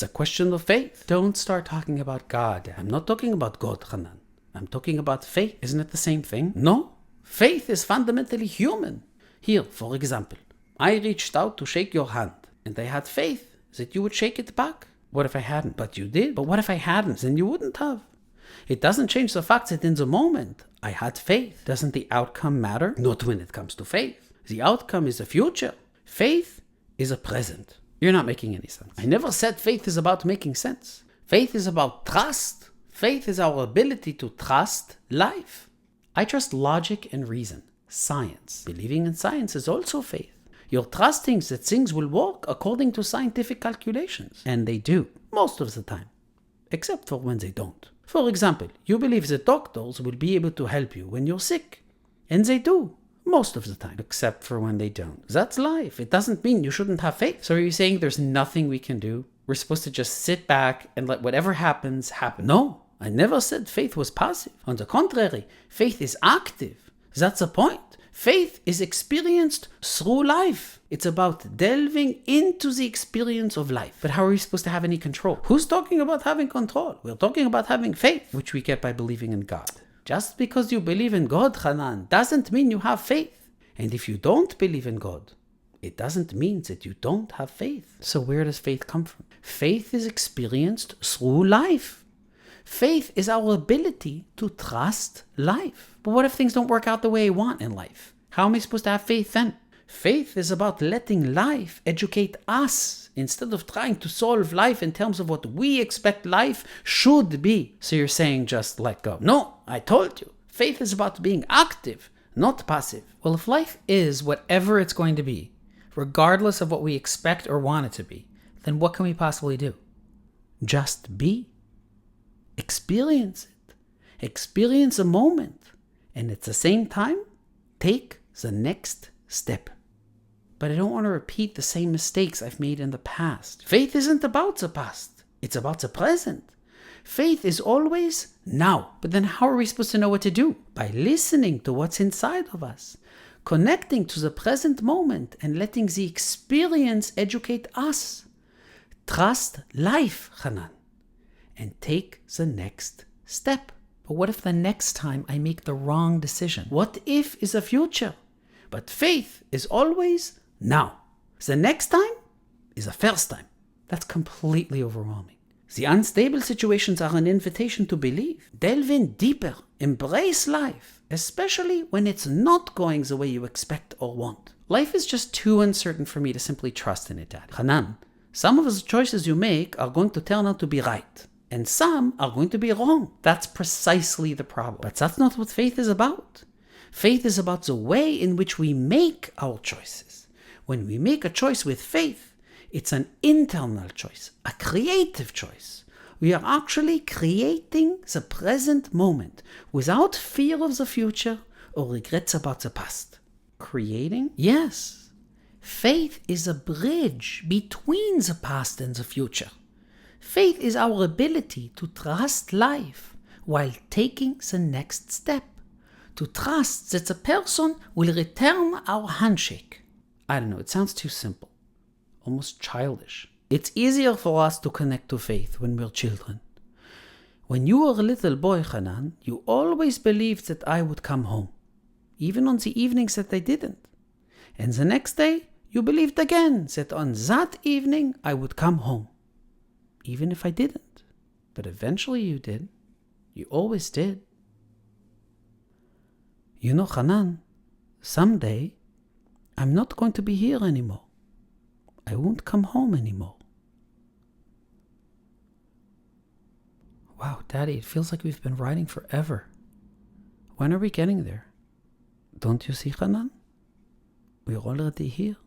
It's a question of faith. Don't start talking about God. I'm not talking about God, Hanan. I'm talking about faith. Isn't it the same thing? No. Faith is fundamentally human. Here, for example, I reached out to shake your hand, and I had faith that you would shake it back. What if I hadn't? But you did. But what if I hadn't? Then you wouldn't have. It doesn't change the fact that in the moment, I had faith. Doesn't the outcome matter? Not when it comes to faith. The outcome is the future. Faith is a present. You're not making any sense. I never said faith is about making sense. Faith is about trust. Faith is our ability to trust life. I trust logic and reason, science. Believing in science is also faith. You're trusting that things will work according to scientific calculations. And they do, most of the time. Except for when they don't. For example, you believe that doctors will be able to help you when you're sick. And they do, most of the time. Except for when they don't. That's life. It doesn't mean you shouldn't have faith. So are you saying there's nothing we can do? We're supposed to just sit back and let whatever happens, happen? No, I never said faith was passive. On the contrary, faith is active. That's the point. Faith is experienced through life. It's about delving into the experience of life. But how are we supposed to have any control? Who's talking about having control? We're talking about having faith, which we get by believing in God. Just because you believe in God, Hanan, doesn't mean you have faith. And if you don't believe in God, it doesn't mean that you don't have faith. So where does faith come from? Faith is experienced through life. Faith is our ability to trust life. But what if things don't work out the way I want in life? How am I supposed to have faith then? Faith is about letting life educate us instead of trying to solve life in terms of what we expect life should be. So you're saying just let go. No, I told you. Faith is about being active, not passive. Well, if life is whatever it's going to be, regardless of what we expect or want it to be, then what can we possibly do? Just be. Experience it. Experience a moment. And at the same time, take the next step. But I don't want to repeat the same mistakes I've made in the past. Faith isn't about the past. It's about the present. Faith is always now. But then how are we supposed to know what to do? By listening to what's inside of us. Connecting to the present moment and letting the experience educate us. Trust life, Hanan. And take the next step. But what if the next time I make the wrong decision? What if is a future? But faith is always now. The next time is a first time. That's completely overwhelming. The unstable situations are an invitation to believe. Delve in deeper. Embrace life, especially when it's not going the way you expect or want. Life is just too uncertain for me to simply trust in it, Daddy. Hanan, some of the choices you make are going to turn out to be right. And some are going to be wrong. That's precisely the problem. But that's not what faith is about. Faith is about the way in which we make our choices. When we make a choice with faith, it's an internal choice, a creative choice. We are actually creating the present moment without fear of the future or regrets about the past. Creating? Yes. Faith is a bridge between the past and the future. Faith is our ability to trust life while taking the next step. To trust that the person will return our handshake. I don't know, it sounds too simple. Almost childish. It's easier for us to connect to faith when we're children. When you were a little boy, Hanan, you always believed that I would come home. Even on the evenings that I didn't. And the next day, you believed again that on that evening I would come home. Even if I didn't. But eventually you did. You always did. You know, Hanan, someday I'm not going to be here anymore. I won't come home anymore. Wow, Daddy, it feels like we've been riding forever. When are we getting there? Don't you see, Hanan? We're already here.